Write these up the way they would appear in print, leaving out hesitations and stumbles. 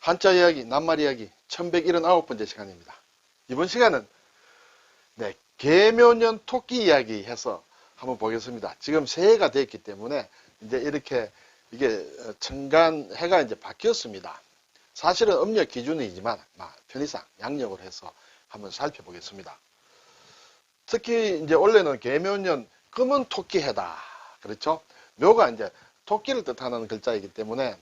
한자 이야기, 낱말 이야기 1179번째 시간입니다. 이번 시간은 계묘년 토끼 이야기 해서 한번 보겠습니다. 지금 새해가 됐기 때문에 이제 이렇게 이게 천간 해가 이제 바뀌었습니다. 사실은 음력 기준이지만 편의상 양력으로 해서 한번 살펴보겠습니다. 특히 이제 원래는 계묘년 금은 토끼 해다. 그렇죠? 묘가 이제 토끼를 뜻하는 글자이기 때문에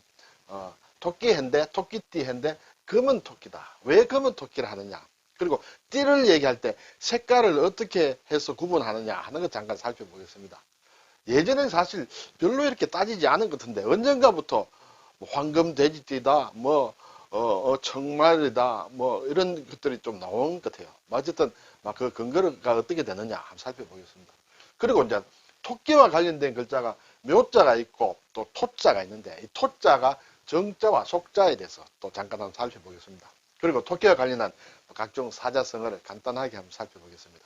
토끼 해인데 토끼띠 해인데 금은 토끼다. 왜 금은 토끼를 하느냐? 그리고 띠를 얘기할 때 색깔을 어떻게 해서 구분하느냐 하는 것 잠깐 살펴보겠습니다. 예전엔 사실 별로 이렇게 따지지 않은 것 같은데 언젠가부터 황금 돼지띠다, 청말이다, 이런 것들이 좀 나온 것 같아요. 어쨌든 그 근거가 어떻게 되느냐 한번 살펴보겠습니다. 그리고 이제 토끼와 관련된 글자가 묘자가 있고 또 토자가 있는데 이 토자가 정자와 속자에 대해서 또 잠깐 한번 살펴보겠습니다. 그리고 토끼와 관련한 각종 사자성어를 간단하게 한번 살펴보겠습니다.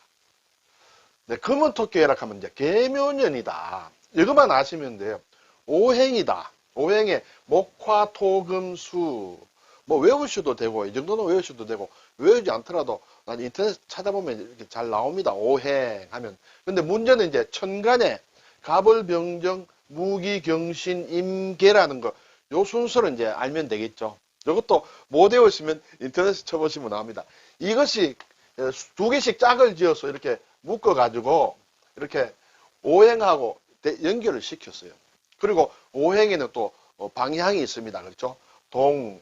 금은 토끼라 하면 이제 계묘년이다. 이것만 아시면 돼요. 오행이다. 오행에 목화, 토, 금, 수. 외우셔도 되고, 이 정도는 외우셔도 되고, 외우지 않더라도 난 인터넷 찾아보면 이렇게 잘 나옵니다. 오행 하면. 근데 문제는 이제 천간에 갑을병정, 무기, 경신, 임계라는 거, 요 순서를 이제 알면 되겠죠. 이것도 못 외우시면 인터넷에 쳐보시면 나옵니다. 이것이 두 개씩 짝을 지어서 이렇게 묶어가지고 이렇게 오행하고 연결을 시켰어요. 그리고 오행에는 또 방향이 있습니다. 그렇죠? 동,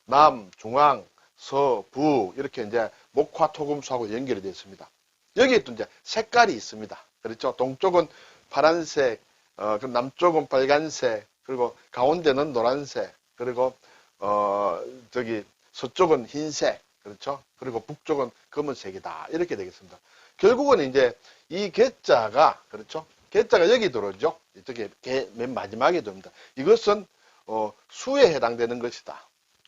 남, 중앙, 서, 북 이렇게 이제 목화, 토금수하고 연결이 되어 있습니다. 여기에 또 이제 색깔이 있습니다. 그렇죠? 동쪽은 파란색, 그럼 남쪽은 빨간색, 그리고 가운데는 노란색, 그리고 서쪽은 흰색, 그렇죠? 그리고 북쪽은 검은색이다. 이렇게 되겠습니다. 결국은 이제 이 개자가, 그렇죠? 개자가 여기 들어오죠? 이쪽에 맨 마지막에 들어옵니다. 이것은, 수에 해당되는 것이다.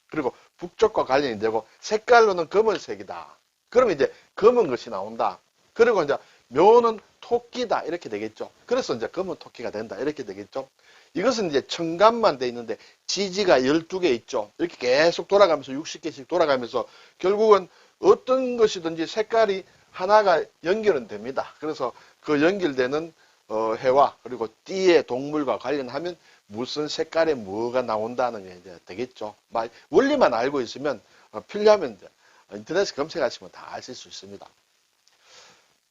그리고 북쪽과 관련이 되고, 색깔로는 검은색이다. 그러면 이제 검은 것이 나온다. 그리고 이제 묘는 토끼다. 이렇게 되겠죠? 그래서 이제 검은 토끼가 된다. 이렇게 되겠죠? 이것은 이제 천간만 돼 있는데 지지가 12개 있죠. 이렇게 계속 돌아가면서 60개씩 돌아가면서 결국은 어떤 것이든지 색깔이 하나가 연결은 됩니다. 그래서 그 연결되는 해와 그리고 띠의 동물과 관련하면 무슨 색깔에 뭐가 나온다는 게 이제 되겠죠. 원리만 알고 있으면 필요하면 인터넷에 검색하시면 다 아실 수 있습니다.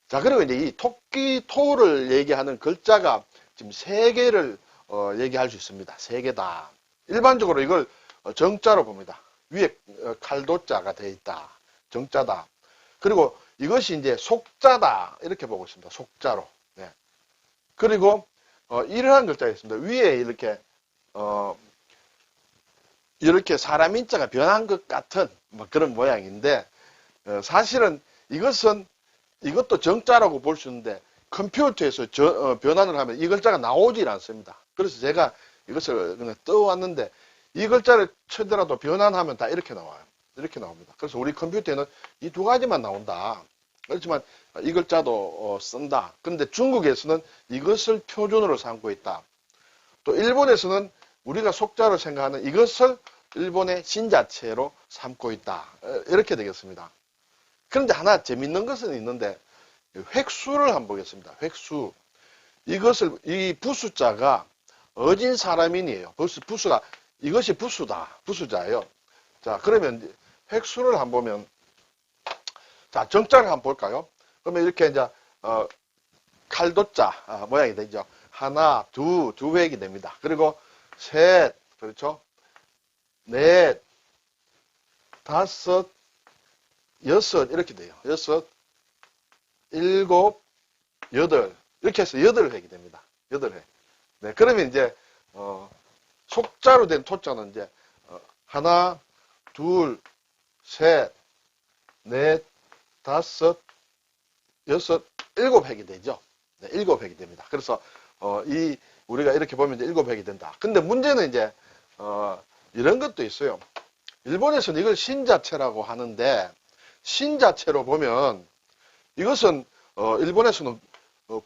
자, 그리고 이제 이 토끼, 토를 얘기하는 글자가 지금 3개를 얘기할 수 있습니다. 3개다. 일반적으로 이걸 정자로 봅니다. 위에 칼도자가 되어 있다. 정자다. 그리고 이것이 이제 속자다. 이렇게 보고 있습니다. 속자로. 네. 그리고 이러한 글자가 있습니다. 위에 이렇게 사람 인자가 변한 것 같은 그런 모양인데 사실은 이것도 정자라고 볼 수 있는데 컴퓨터에서 변환을 하면 이 글자가 나오질 않습니다. 그래서 제가 이것을 그냥 떠왔는데 이 글자를 쳐더라도 변환하면 다 이렇게 나와요. 이렇게 나옵니다. 그래서 우리 컴퓨터에는 이 2가지만 나온다. 그렇지만 이 글자도 쓴다. 그런데 중국에서는 이것을 표준으로 삼고 있다. 또 일본에서는 우리가 속자로 생각하는 이것을 일본의 신자체로 삼고 있다. 이렇게 되겠습니다. 그런데 하나 재밌는 것은 있는데 획수를 한번 보겠습니다. 획수. 이 부수자가 어진 사람인이에요. 부수가, 이것이 부수다. 부수자예요. 자, 그러면 획수를 한번 보면, 자, 정자를 한번 볼까요? 그러면 이렇게 이제, 칼도자 모양이 되죠. 하나, 두 획이 됩니다. 그리고 셋, 그렇죠? 넷, 다섯, 여섯, 이렇게 돼요. 여섯, 일곱, 여덟. 이렇게 해서 8획이 됩니다. 8획. 네, 그러면 이제, 속자로 된 토자는 이제, 하나, 둘, 셋, 넷, 다섯, 여섯, 7획이 되죠. 네, 7획이 됩니다. 그래서, 우리가 이렇게 보면 이제 7획이 된다. 근데 문제는 이제, 이런 것도 있어요. 일본에서는 이걸 신자체라고 하는데, 신자체로 보면, 이것은, 일본에서는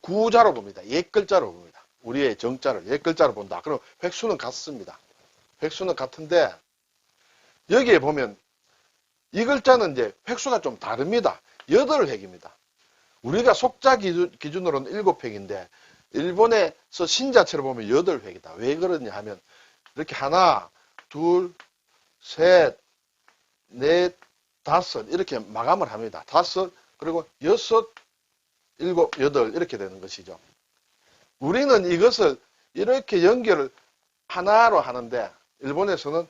구자로 봅니다. 옛글자로 봅니다. 우리의 정자를 옛글자로 본다. 그럼 획수는 같습니다. 획수는 같은데 여기에 보면 이 글자는 이제 획수가 좀 다릅니다. 8획입니다. 우리가 속자 기준으로는 7획인데 일본에서 신자체로 보면 8획이다. 왜 그러냐 하면 이렇게 하나, 둘, 셋, 넷, 다섯 이렇게 마감을 합니다. 다섯, 그리고 여섯, 일곱, 여덟 이렇게 되는 것이죠. 우리는 이것을 이렇게 연결을 하나로 하는데 일본에서는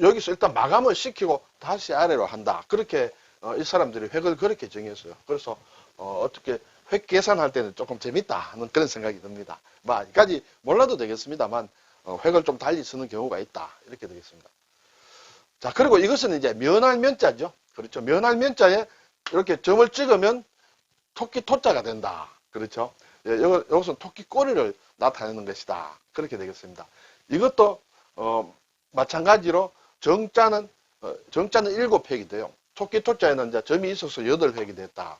여기서 일단 마감을 시키고 다시 아래로 한다. 그렇게 이 사람들이 획을 그렇게 정했어요. 그래서 어떻게 획 계산할 때는 조금 재밌다 하는 그런 생각이 듭니다. 뭐 아직까지 몰라도 되겠습니다만 획을 좀 달리 쓰는 경우가 있다. 이렇게 되겠습니다. 자, 그리고 이것은 이제 면할 면자죠. 그렇죠. 면할 면자에 이렇게 점을 찍으면 토끼 토자가 된다. 그렇죠. 예, 이것은 토끼 꼬리를 나타내는 것이다. 그렇게 되겠습니다. 이것도 마찬가지로 정자는 7획이 돼요. 토끼 토자에는 이제 점이 있어서 8획이 됐다.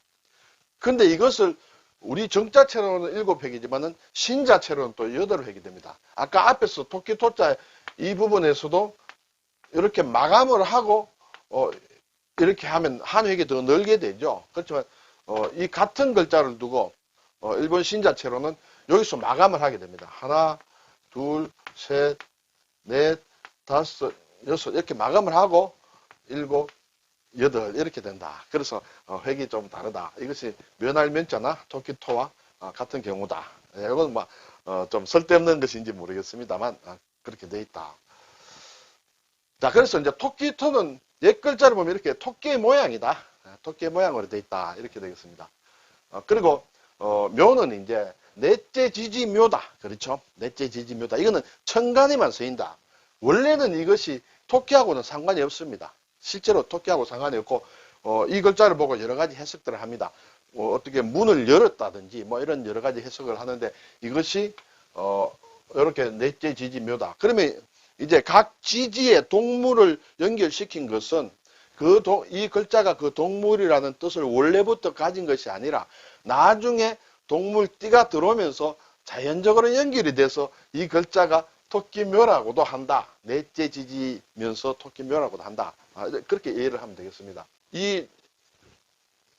근데 이것을 우리 정자체로는 7획이지만은 신자체로는 또 8획이 됩니다. 아까 앞에서 토끼 토자 이 부분에서도 이렇게 마감을 하고 이렇게 하면 한 획이 더 늘게 되죠. 그렇지만 이 같은 글자를 두고 일본 신자체로는 여기서 마감을 하게 됩니다. 하나, 둘, 셋, 넷, 다섯, 여섯 이렇게 마감을 하고 일곱, 여덟 이렇게 된다. 그래서 획이 좀 다르다. 이것이 면할 면자나 토끼토와 같은 경우다. 이건 뭐 좀 쓸데없는 것인지 모르겠습니다만 그렇게 돼 있다. 자, 그래서 이제 토끼토는 옛 글자를 보면 이렇게 토끼의 모양이다. 토끼의 모양으로 돼 있다. 이렇게 되겠습니다. 그리고 묘는 이제 넷째 지지 묘다. 그렇죠? 넷째 지지 묘다. 이거는 천간에만 쓰인다. 원래는 이것이 토끼하고는 상관이 없습니다. 실제로 토끼하고 상관이 없고 이 글자를 보고 여러 가지 해석들을 합니다. 어떻게 문을 열었다든지 뭐 이런 여러 가지 해석을 하는데 이것이 이렇게 넷째 지지 묘다. 그러면 이제 각 지지의 동물을 연결시킨 것은 이 글자가 그 동물이라는 뜻을 원래부터 가진 것이 아니라 나중에 동물띠가 들어오면서 자연적으로 연결이 돼서 이 글자가 토끼묘라고도 한다. 넷째 지지면서 토끼묘라고도 한다. 그렇게 이해를 하면 되겠습니다. 이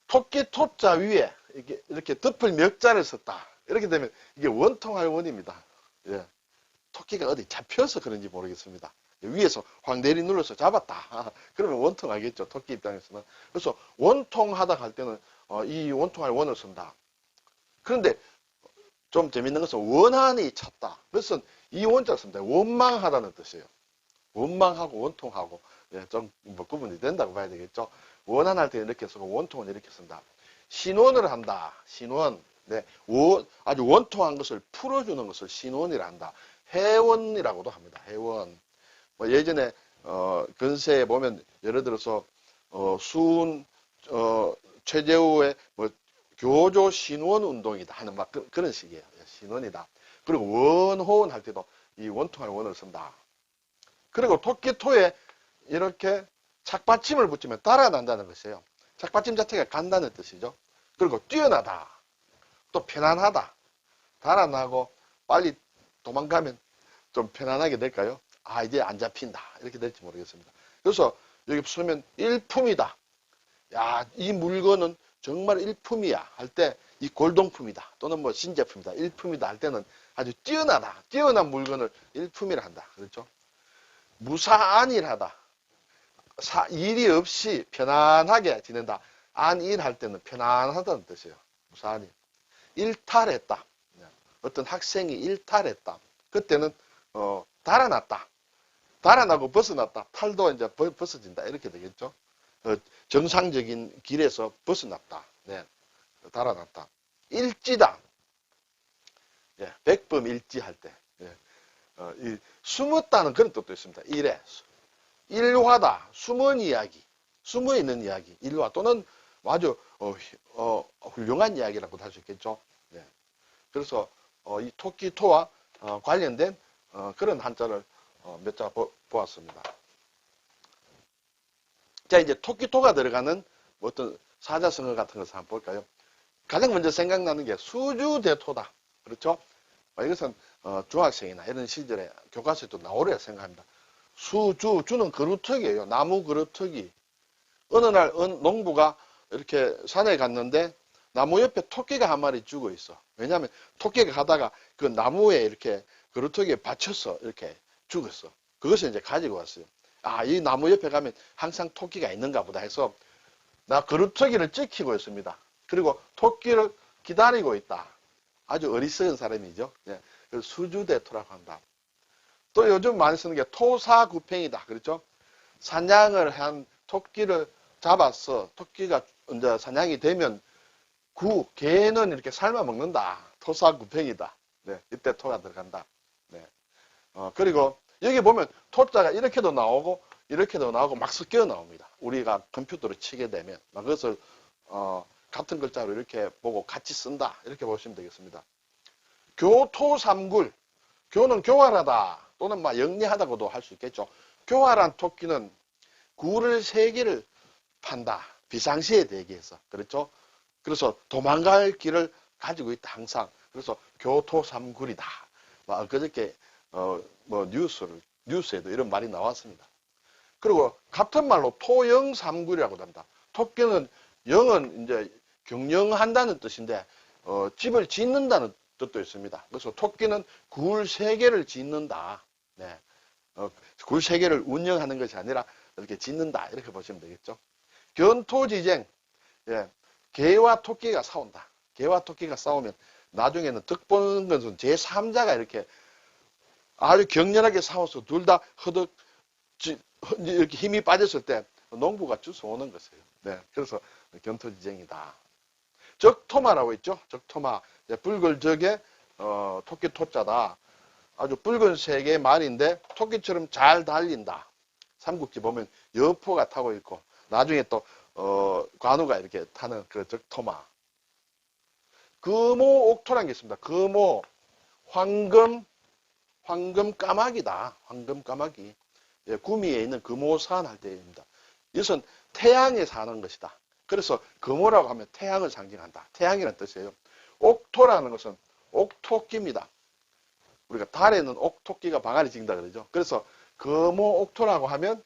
토끼 토자 위에 이렇게 덮을 멱자를 썼다. 이렇게 되면 이게 원통할 원입니다. 예. 토끼가 어디 잡혀서 그런지 모르겠습니다. 위에서 확 내리 눌러서 잡았다. 그러면 원통하겠죠. 토끼 입장에서는. 그래서 원통하다 할 때는 이 원통할 원을 쓴다. 그런데 좀 재밌는 것은 원한이 찼다. 그래서 이 원자를 씁니다. 원망하다는 뜻이에요. 원망하고 원통하고 좀뭐 구분이 된다고 봐야 되겠죠. 원한할 때 이렇게 쓰고 원통은 이렇게 쓴다. 신원을 한다. 신원. 네, 아주 원통한 것을 풀어주는 것을 신원이라 한다. 해원이라고도 합니다. 해원. 뭐 예전에 근세에 보면 예를 들어서 수훈 최재우의 뭐 교조 신원 운동이다 하는 막 그런 식이에요. 신원이다. 그리고 원호원 할 때도 이 원통할 원을 쓴다. 그리고 토끼토에 이렇게 착받침을 붙이면 달아난다는 것이에요. 착받침 자체가 간다는 뜻이죠. 그리고 뛰어나다. 또 편안하다. 달아나고 빨리 도망가면 좀 편안하게 될까요? 이제 안 잡힌다. 이렇게 될지 모르겠습니다. 그래서 여기 쓰면 일품이다. 야, 이 물건은 정말 일품이야. 할 때 이 골동품이다. 또는 뭐 신제품이다. 일품이다. 할 때는 아주 뛰어나다. 뛰어난 물건을 일품이라 한다. 그렇죠? 무사안일하다. 일이 없이 편안하게 지낸다. 안일할 때는 편안하다는 뜻이에요. 무사안일. 일탈했다. 어떤 학생이 일탈했다. 그때는 달아났다. 달아나고 벗어났다. 탈도 이제 벗어진다. 이렇게 되겠죠. 정상적인 길에서 벗어났다. 네. 달아났다. 일지다. 예, 백범일지할 때. 예. 숨었다는 그런 뜻도 있습니다. 일에. 일화다. 숨은 이야기. 숨어 있는 이야기. 일화 또는 아주 훌륭한 이야기라고도 할 수 있겠죠. 네. 그래서 이 토끼토와 관련된 그런 한자를 몇 자 보았습니다. 자, 이제 토끼토가 들어가는 어떤 사자성어 같은 것을 한번 볼까요? 가장 먼저 생각나는 게 수주대토다. 그렇죠? 이것은 중학생이나 이런 시절에 교과서에도 나오리라 생각합니다. 주는 그루터기예요. 나무 그루터기. 어느 날 농부가 이렇게 산에 갔는데 나무 옆에 토끼가 한 마리 죽어 있어. 왜냐하면 토끼가 가다가 그 나무에 이렇게 그루터기에 받쳐서 이렇게 죽었어. 그것을 이제 가지고 왔어요. 아, 이 나무 옆에 가면 항상 토끼가 있는가 보다 해서 나 그루터기를 지키고 있습니다. 그리고 토끼를 기다리고 있다. 아주 어리석은 사람이죠. 예. 수주대토라고 한다. 또 요즘 많이 쓰는 게 토사구팽이다. 그렇죠? 사냥을 한 토끼를 잡았어. 토끼가 이제 사냥이 되면 개는 이렇게 삶아 먹는다. 토사구팽이다. 네, 이때 토가 들어간다. 네. 그리고 여기 보면 토자가 이렇게도 나오고 이렇게도 나오고 막 섞여 나옵니다. 우리가 컴퓨터로 치게 되면 그것을 같은 글자로 이렇게 보고 같이 쓴다. 이렇게 보시면 되겠습니다. 교토삼굴. 교는 교활하다 또는 막 영리하다고도 할 수 있겠죠. 교활한 토끼는 굴을 3개를 판다. 비상시에 대기해서. 그렇죠? 그래서 도망갈 길을 가지고 있다. 항상. 그래서 교토삼굴이다. 막 그저께 뭐 뉴스에도 이런 말이 나왔습니다. 그리고 같은 말로 토영삼굴이라고 한다. 토끼는 영은 이제 경영한다는 뜻인데 집을 짓는다는 뜻도 있습니다. 그래서 토끼는 굴 3개를 짓는다. 네. 굴 3개를 운영하는 것이 아니라 이렇게 짓는다. 이렇게 보시면 되겠죠. 견토지쟁. 예. 개와 토끼가 싸운다. 개와 토끼가 싸우면 나중에는 득보는 것은 제3자가 이렇게 아주 격렬하게 싸워서 둘 다 이렇게 힘이 빠졌을 때 농부가 주워오는 것이에요. 네. 그래서 견토지쟁이다. 적토마라고 있죠. 적토마. 붉은 적에 토끼 토자다. 아주 붉은 색의 말인데 토끼처럼 잘 달린다. 삼국지 보면 여포가 타고 있고 나중에 또 관우가 이렇게 타는 그 적토마. 금오옥토라는 게 있습니다. 금오 황금 까마귀다. 황금 까마귀. 예, 구미에 있는 금오산 할 때입니다. 이것은 태양에 사는 것이다. 그래서 금오라고 하면 태양을 상징한다. 태양이라는 뜻이에요. 옥토라는 것은 옥토끼입니다. 우리가 달에는 옥토끼가 방아리 징다 그러죠. 그래서 금오옥토라고 하면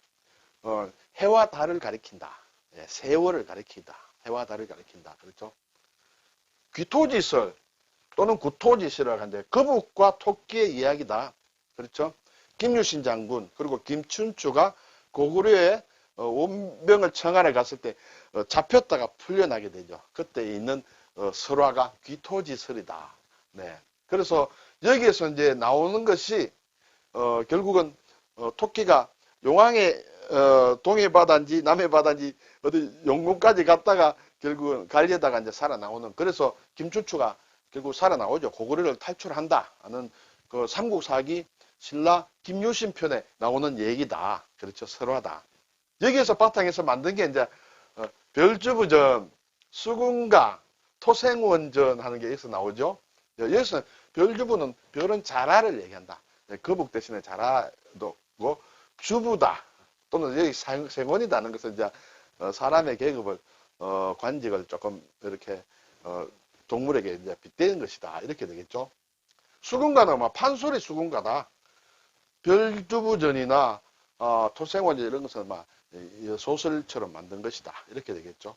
해와 달을 가리킨다. 예, 세월을 가리킨다. 해와 달을 가리킨다. 그렇죠? 귀토지설 또는 구토지설이라고 하는데 거북과 토끼의 이야기다. 그렇죠? 김유신 장군 그리고 김춘추가 고구려에 원병을 청하러 갔을 때 잡혔다가 풀려나게 되죠. 그때 있는 설화가 귀토지설이다. 네. 그래서 여기에서 이제 나오는 것이 결국은 토끼가 용왕의 동해바다인지 남해바다인지 어디 용궁까지 갔다가 결국은 가려다가 이제 살아나오는 그래서 김춘추가 결국 살아나오죠. 고구려를 탈출한다 하는 그 삼국사기 신라 김유신 편에 나오는 얘기다. 그렇죠. 설화다. 여기에서 바탕에서 만든 게 이제 별주부전, 수군가, 토생원전 하는 게 여기서 나오죠. 여기서 별주부는 별은 자라를 얘기한다. 거북 대신에 자라도 주부다. 또는 여기 생원이다는 것은 이제 사람의 계급을 관직을 조금 이렇게 동물에게 이제 빗대는 것이다. 이렇게 되겠죠. 수군가는 막 판소리 수군가다. 별주부전이나 토생원전 이런 것은 막 소설처럼 만든 것이다. 이렇게 되겠죠.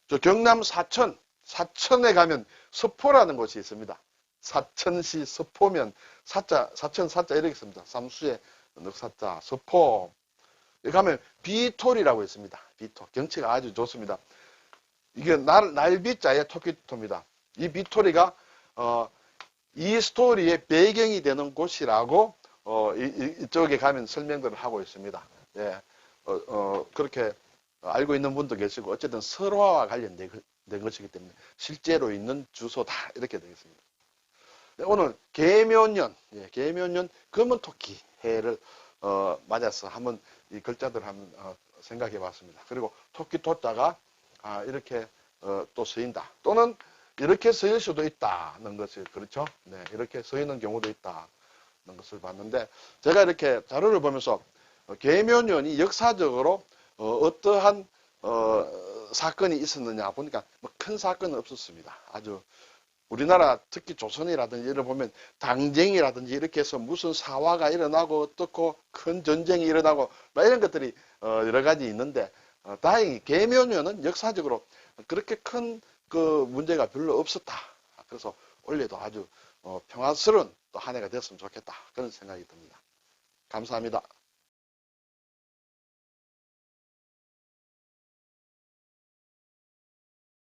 저 경남 사천에 가면 서포라는 곳이 있습니다. 사천시 서포면 사천 사자 이렇게 있습니다. 삼수의 늑사자 서포. 여기 가면 비톨이라고 있습니다. 비톨. 경치가 아주 좋습니다. 이게 날비자의 토끼토입니다. 이 비톨이가 이 스토리의 배경이 되는 곳이라고 이쪽에 가면 설명들을 하고 있습니다. 예. 그렇게 알고 있는 분도 계시고 어쨌든 설화와 관련된 것이기 때문에 실제로 있는 주소다 이렇게 되겠습니다. 네, 오늘 계묘년 검은토끼 해를 맞아서 한번 이 글자들 한번 생각해 봤습니다. 그리고 토끼 토자가 이렇게 또 쓰인다. 또는 이렇게 쓰일 수도 있다는 것을 그렇죠. 네, 이렇게 쓰이는 경우도 있다는 것을 봤는데 제가 이렇게 자료를 보면서 계묘년이 역사적으로 어떠한 사건이 있었느냐 보니까 뭐 큰 사건은 없었습니다. 아주 우리나라 특히 조선이라든지 이런 보면 당쟁이라든지 이렇게 해서 무슨 사화가 일어나고 어떻고 큰 전쟁이 일어나고 막 이런 것들이 여러 가지 있는데 다행히 계묘년은 역사적으로 그렇게 큰 그 문제가 별로 없었다. 그래서 올해도 아주 평화스러운 또 한 해가 됐으면 좋겠다. 그런 생각이 듭니다. 감사합니다.